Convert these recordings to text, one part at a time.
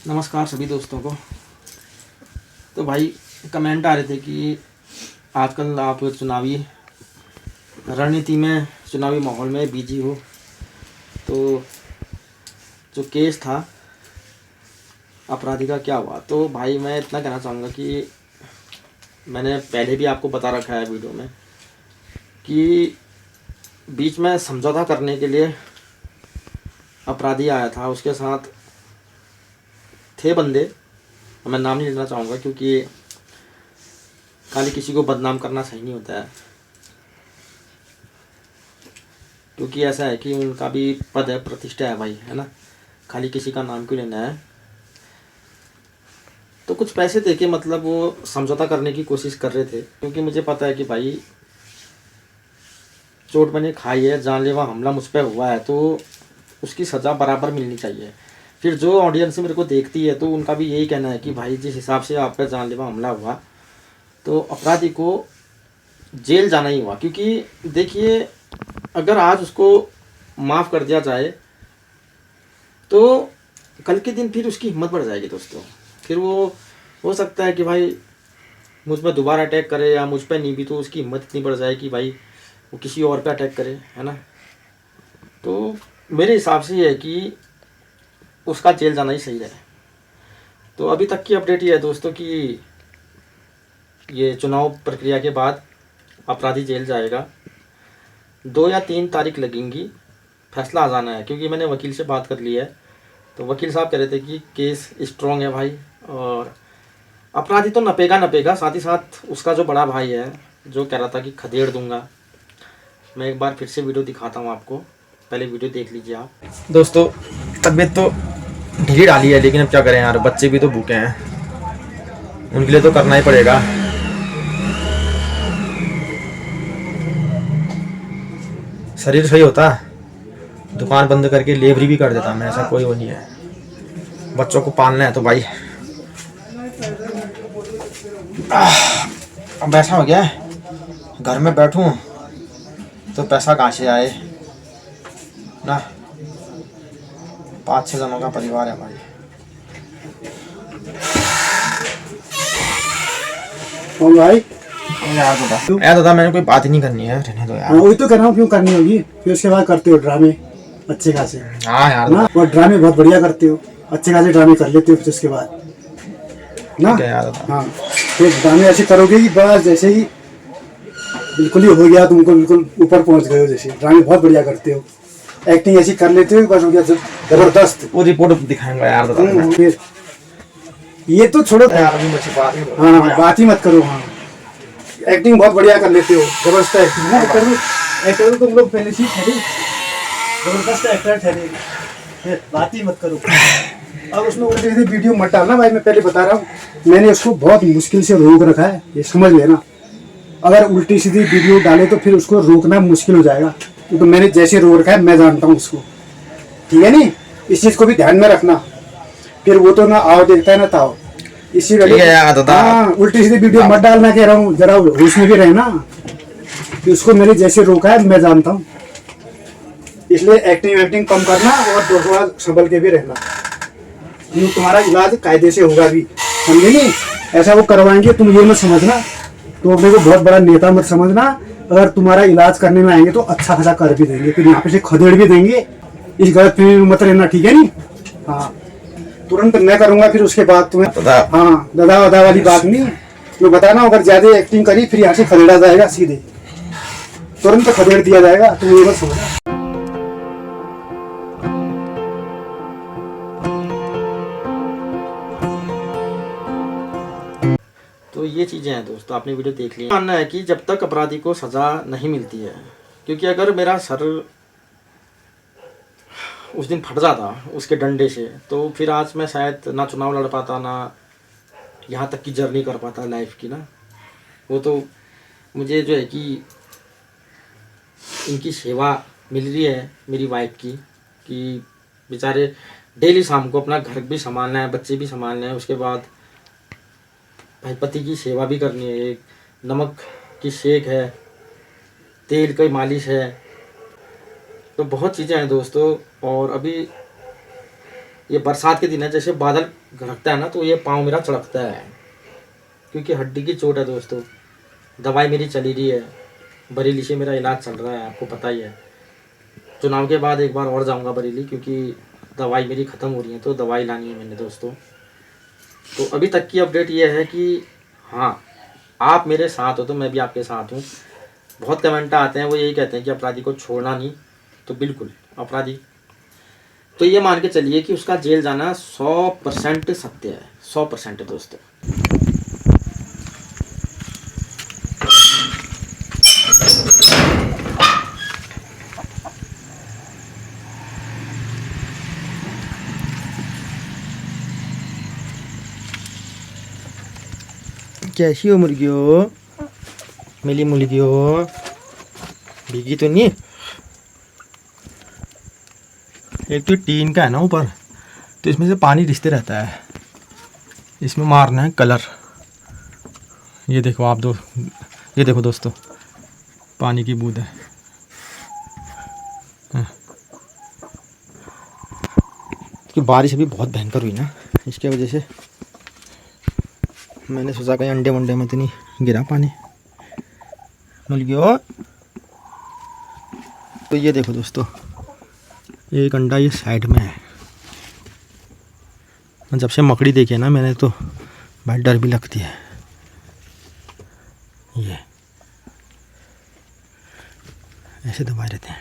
नमस्कार सभी दोस्तों को। तो भाई कमेंट आ रहे थे कि आजकल आप चुनावी रणनीति में, चुनावी माहौल में बिजी हो। तो जो केस था अपराधी का क्या हुआ, तो भाई मैं इतना कहना चाहूँगा कि मैंने पहले भी आपको बता रखा है वीडियो में कि बीच में समझौता करने के लिए अपराधी आया था, उसके साथ थे बंदे। मैं नाम नहीं लेना चाहूँगा क्योंकि खाली किसी को बदनाम करना सही नहीं होता है, क्योंकि ऐसा है कि उनका भी पद है, प्रतिष्ठा है भाई, है ना। खाली किसी का नाम क्यों लेना है। तो कुछ पैसे दे के मतलब वो समझौता करने की कोशिश कर रहे थे, क्योंकि मुझे पता है कि भाई चोट मैंने खाई है, जानलेवा हमला मुझ पर हुआ है, तो उसकी सज़ा बराबर मिलनी चाहिए। फिर जो ऑडियंस मेरे को देखती है तो उनका भी यही कहना है कि भाई जिस हिसाब से आप पर जानलेवा हमला हुआ तो अपराधी को जेल जाना ही हुआ। क्योंकि देखिए, अगर आज उसको माफ़ कर दिया जाए तो कल के दिन फिर उसकी हिम्मत बढ़ जाएगी दोस्तों। फिर वो हो सकता है कि भाई मुझ पर दोबारा अटैक करे, या मुझ पर नहीं भी तो उसकी हिम्मत इतनी बढ़ जाए कि भाई वो किसी और पे अटैक करे, है ना। तो मेरे हिसाब से ये है कि उसका जेल जाना ही सही है। तो अभी तक की अपडेट ये है दोस्तों कि ये चुनाव प्रक्रिया के बाद अपराधी जेल जाएगा। 2 या 3 तारीख लगेंगी, फैसला आ जाना है। क्योंकि मैंने वकील से बात कर ली है, तो वकील साहब कह रहे थे कि केस स्ट्रॉन्ग है भाई, और अपराधी तो नपेगा, साथ ही साथ उसका जो बड़ा भाई है जो कह रहा था कि खदेड़ दूंगा। मैं एक बार फिर से वीडियो दिखाता हूँ आपको, पहले वीडियो देख लीजिए आप। दोस्तों तबीयत तो ढीली डाली है, लेकिन अब क्या करें यार, बच्चे भी तो भूखे हैं, उनके लिए तो करना ही पड़ेगा। शरीर सही होता दुकान बंद करके लेबरी भी कर देता मैं, ऐसा कोई वो नहीं है। बच्चों को पालना है तो भाई अब ऐसा हो गया है, घर में बैठूं तो पैसा कहाँ से आए ना। 5-6 जनों का परिवार है भाई। कौन भाई? यार दादा मैंने कोई बात ही नहीं करनी है, रहने दो यार। वही तो कर रहा हूँ, क्यों करनी होगी? फिर उसके बाद करते हो ड्रामे अच्छे खासे। हाँ यार ना, और ड्रामे बहुत बढ़िया करते हो, अच्छे खासे ड्रामे कर लेते हो। फिर उसके बाद ना, हाँ, फिर ड्रामे ऐसे करोगे कि बस जैसे ही बिल्कुल ही हो गया, तुमको बिल्कुल ऊपर पहुंच गए हो। जैसे ड्रामे बहुत बढ़िया करते हो, एक्टिंग ऐसी कर लेते हो, बस हो गया जबरदस्त। वो रिपोर्ट दिखाऊंगा यार दादा। फिर ये तो छोड़ो यार अभी मुझे बात ही करो। हाँ, बात ही मत करो। हाँ, एक्टिंग बहुत बढ़िया कर लेते हो, जबरदस्त एक्टिंग ना करो। एक्टर तो तुम लोग पहले से ठहरे, जबरदस्त एक्टर ठहरे, बात ही मत करो। अब उसमें उल्टे सीधे वीडियो मत डालना भाई, मैं पहले बता रहा हूँ। मैंने उसको बहुत मुश्किल से रोक रखा है, ये समझ लेना। अगर उल्टी सीधी वीडियो डाले तो फिर उसको रोकना मुश्किल हो जाएगा, क्योंकि मैंने जैसे रोक रखा है मैं जानता हूँ उसको, ठीक है नहीं। इस चीज़ को भी ध्यान में रखना, फिर वो तो ना आओ देखता है ना ताओ। इसी वजह हाँ, उल्टी सीधी वीडियो मत डालना कह रहा हूँ, जरा होश में भी रहना। कि उसको मैंने जैसे रोका है मैं जानता हूँ, इसलिए एक्टिंग कम करना और थोड़ा संभल के भी रहना। यूँ तुम्हारा इलाज कायदे से होगा भी, समझे नहीं। ऐसा वो करवाएंगे, तुम ये मत समझना, तो अपने को बहुत बड़ा नेता मत समझना। अगर तुम्हारा इलाज करने में आएंगे तो अच्छा खासा कर भी देंगे, फिर यहाँ पे से खदेड़ भी देंगे। इस गलत फहमी में मत रहना, ठीक है नहीं। हाँ, तुरंत मैं करूंगा, फिर उसके बाद तुम्हें हाँ, दादा वादा वाली बात नहीं। तो बताना, अगर ज्यादा एक्टिंग करी फिर यहाँ से खदेड़ा जाएगा, सीधे तुरंत खदेड़ दिया जाएगा, तुम ये मत समझना। तो ये चीज़ें हैं दोस्तों, आपने वीडियो देख ली। मानना है कि जब तक अपराधी को सज़ा नहीं मिलती है, क्योंकि अगर मेरा सर उस दिन फट जाता उसके डंडे से, तो फिर आज मैं शायद ना चुनाव लड़ पाता, ना यहाँ तक की जर्नी कर पाता लाइफ की ना। वो तो मुझे जो है कि इनकी सेवा मिल रही है मेरी वाइफ की, कि बेचारे डेली शाम को अपना घर भी संभालना है, बच्चे भी संभालना है, उसके बाद भाई पति की सेवा भी करनी है। एक नमक की सेक है, तेल की मालिश है, तो बहुत चीज़ें हैं दोस्तों। और अभी ये बरसात के दिन है, जैसे बादल गरजता है ना तो ये पाँव मेरा चढ़कता है, क्योंकि हड्डी की चोट है दोस्तों। दवाई मेरी चली रही है, बरेली से मेरा इलाज चल रहा है, आपको पता ही है। चुनाव के बाद एक बार और जाऊंगा बरेली, क्योंकि दवाई मेरी ख़त्म हो रही है तो दवाई लानी है मैंने दोस्तों। तो अभी तक की अपडेट ये है कि हाँ, आप मेरे साथ हो तो मैं भी आपके साथ हूँ। बहुत कमेंट आते हैं, वो यही कहते हैं कि अपराधी को छोड़ना नहीं, तो बिल्कुल अपराधी तो ये मान के चलिए कि उसका जेल जाना 100% सत्य है, 100% है दोस्तों। कैसी हो मुर्गी हो, मिली मुर्गी हो, भीगी तो नहीं? एक तो टीन का है ना ऊपर, तो इसमें से पानी रिसते रहता है। इसमें मारना है कलर। ये देखो आप ये देखो दोस्तों, पानी की बूंद है। कि बारिश अभी बहुत भयंकर हुई ना, इसके वजह से मैंने सोचा कहीं अंडे वंडे में तो नहीं गिरा पानी। मिल गया। तो ये देखो दोस्तों, एक अंडा ये साइड में है। जब से मकड़ी देखी है ना मैंने, तो भाई डर भी लगती है। ये ऐसे दबाए रहते हैं।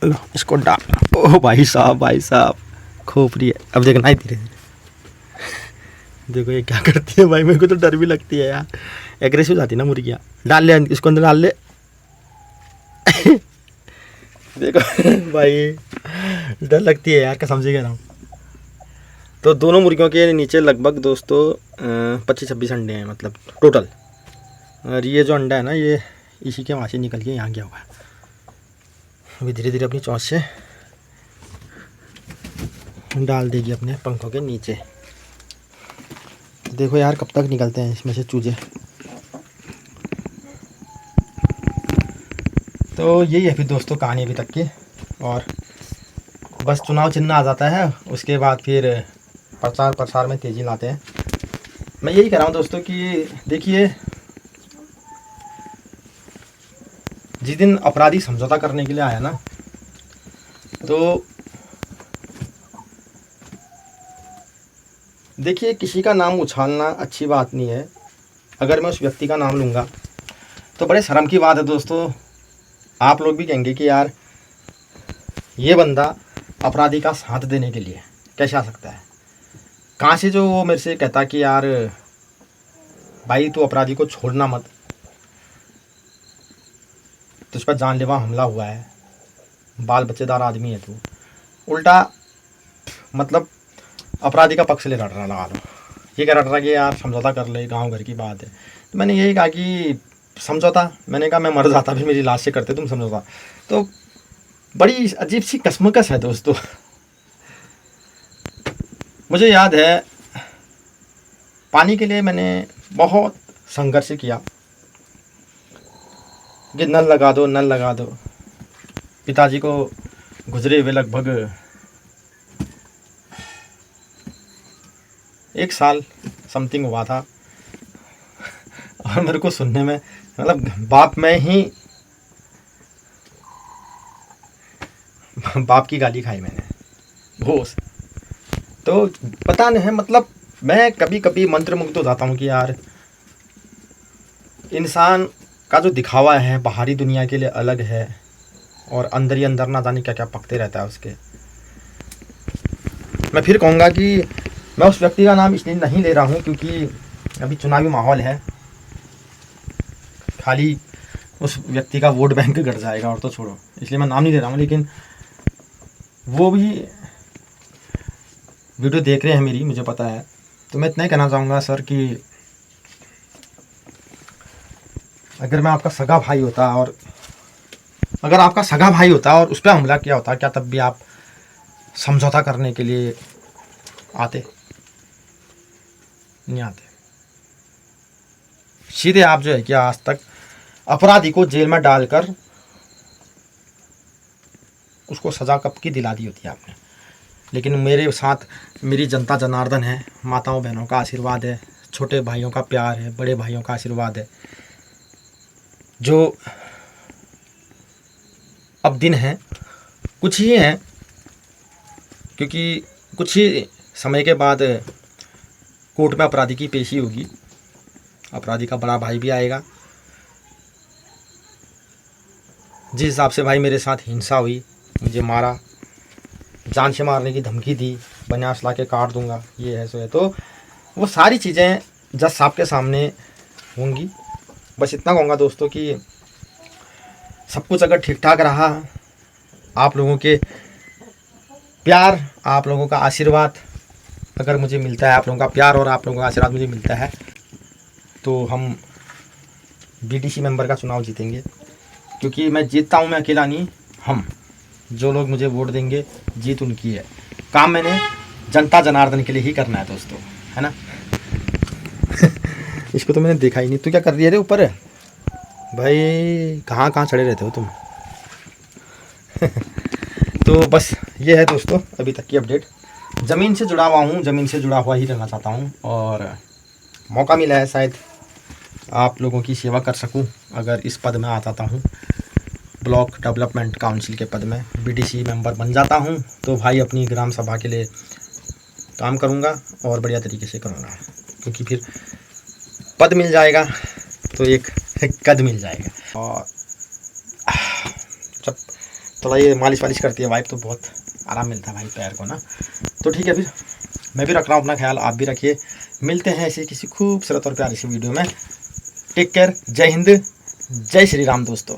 लो इसको डाल। ओह भाई साहब खोपड़ी है। अब देखना ही धीरे धीरे। देखो ये क्या करती है भाई, मेरे को तो डर भी लगती है यार। एग्रेसिव जाती है ना मुर्गियाँ। डाल ले इसको अंदर, डाल ले। देखो भाई डर लगती है यार, कसम से कह रहा हूँ। तो दोनों मुर्गियों के नीचे लगभग दोस्तों 25-26 अंडे हैं, मतलब टोटल। और ये जो अंडा है ना, ये इसी के वहाँ से निकल के यहाँ गया हुआ है। अभी धीरे धीरे अपनी चोंच से डाल देगी अपने पंखों के नीचे। देखो यार कब तक निकलते हैं इसमें से चूजे। तो यही है फिर दोस्तों कहानी अभी तक की। और बस चुनाव चिन्ह आ जाता है, उसके बाद फिर प्रचार प्रसार में तेज़ी लाते हैं। मैं यही कह रहा हूँ दोस्तों कि देखिए, जिस दिन अपराधी समझौता करने के लिए आया ना, तो देखिए किसी का नाम उछालना अच्छी बात नहीं है। अगर मैं उस व्यक्ति का नाम लूँगा तो बड़े शर्म की बात है दोस्तों। आप लोग भी कहेंगे कि यार ये बंदा अपराधी का साथ देने के लिए कैसे आ सकता है। कहाँ से जो वो मेरे से कहता कि यार भाई तू अपराधी को छोड़ना मत, तुझ पर जानलेवा हमला हुआ है, बाल बच्चेदार आदमी है तू, उल्टा मतलब अपराधी का पक्ष ले रट रहा। लगा लो ये कह रहा कि यार समझौता कर ले, गांव घर की बात है। तो मैंने यही कहा कि समझौता, मैंने कहा मैं मर जाता भी मेरी लाश से करते तुम समझौता। तो बड़ी अजीब सी कशमकश है दोस्तों। मुझे याद है पानी के लिए मैंने बहुत संघर्ष किया कि नल लगा दो, नल लगा दो। पिताजी को गुजरे हुए लगभग 1 साल समथिंग हुआ था। और मेरे को सुनने में मतलब बाप की गाली खाई मैंने घोष। तो पता नहीं है, मतलब मैं कभी कभी मंत्रमुग्ध हो जाता हूँ कि यार इंसान का जो दिखावा है बाहरी दुनिया के लिए अलग है, और अंदर ही अंदर ना जाने क्या क्या पकते रहता है उसके। मैं फिर कहूँगा कि मैं उस व्यक्ति का नाम इसलिए नहीं ले रहा हूँ क्योंकि अभी चुनावी माहौल है, खाली उस व्यक्ति का वोट बैंक घट जाएगा और तो छोड़ो, इसलिए मैं नाम नहीं ले रहा हूँ। लेकिन वो भी वीडियो देख रहे हैं मेरी, मुझे पता है। तो मैं इतना ही कहना चाहूँगा सर कि अगर मैं आपका सगा भाई होता और अगर आपका सगा भाई होता और उस पर हमला किया होता, क्या तब भी आप समझौता करने के लिए आते? नहीं आते। सीधे आप जो है कि आज तक अपराधी को जेल में डालकर उसको सज़ा कब की दिला दी होती है आपने। लेकिन मेरे साथ मेरी जनता जनार्दन है, माताओं बहनों का आशीर्वाद है, छोटे भाइयों का प्यार है, बड़े भाइयों का आशीर्वाद है। जो अब दिन है कुछ ही हैं, क्योंकि कुछ ही समय के बाद कोर्ट में अपराधी की पेशी होगी। अपराधी का बड़ा भाई भी आएगा। जिस हिसाब से भाई मेरे साथ हिंसा हुई, मुझे मारा, जान से मारने की धमकी दी, बनियास ला के काट दूंगा, ये है सो है, तो वो सारी चीज़ें जज साहब के सामने होंगी। बस इतना कहूँगा दोस्तों कि सब कुछ अगर ठीक ठाक रहा, आप लोगों के प्यार, आप लोगों का आशीर्वाद अगर मुझे मिलता है, आप लोगों का प्यार और आप लोगों का आशीर्वाद मुझे मिलता है, तो हम बीडीसी मेंबर का चुनाव जीतेंगे। क्योंकि मैं जीतता हूँ, मैं अकेला नहीं, हम जो लोग मुझे वोट देंगे, जीत उनकी है। काम मैंने जनता जनार्दन के लिए ही करना है दोस्तों, है ना। इसको तो मैंने देखा ही नहीं। तू क्या कर रही है रे ऊपर? भाई कहाँ कहाँ चढ़े रहते हो तुम? तो बस ये है दोस्तों अभी तक की अपडेट। ज़मीन से जुड़ा हुआ हूँ, ज़मीन से जुड़ा हुआ ही रहना चाहता हूँ, और मौका मिला है शायद आप लोगों की सेवा कर सकूँ। अगर इस पद में आ जाता हूँ, ब्लॉक डेवलपमेंट काउंसिल के पद में बीडीसी मेंबर बन जाता हूँ, तो भाई अपनी ग्राम सभा के लिए काम करूँगा और बढ़िया तरीके से करूँगा। क्योंकि फिर पद मिल जाएगा तो एक कद मिल जाएगा। और जब थोड़ा ये मालिश वालिश करती है वाइफ, तो बहुत आराम मिलता है भाई पैर को ना। तो ठीक है, फिर मैं भी रख रहा हूँ अपना ख्याल, आप भी रखिए। मिलते हैं ऐसे किसी खूबसूरत और प्यारी सी वीडियो में। टेक केयर, जय हिंद, जय श्री राम दोस्तों।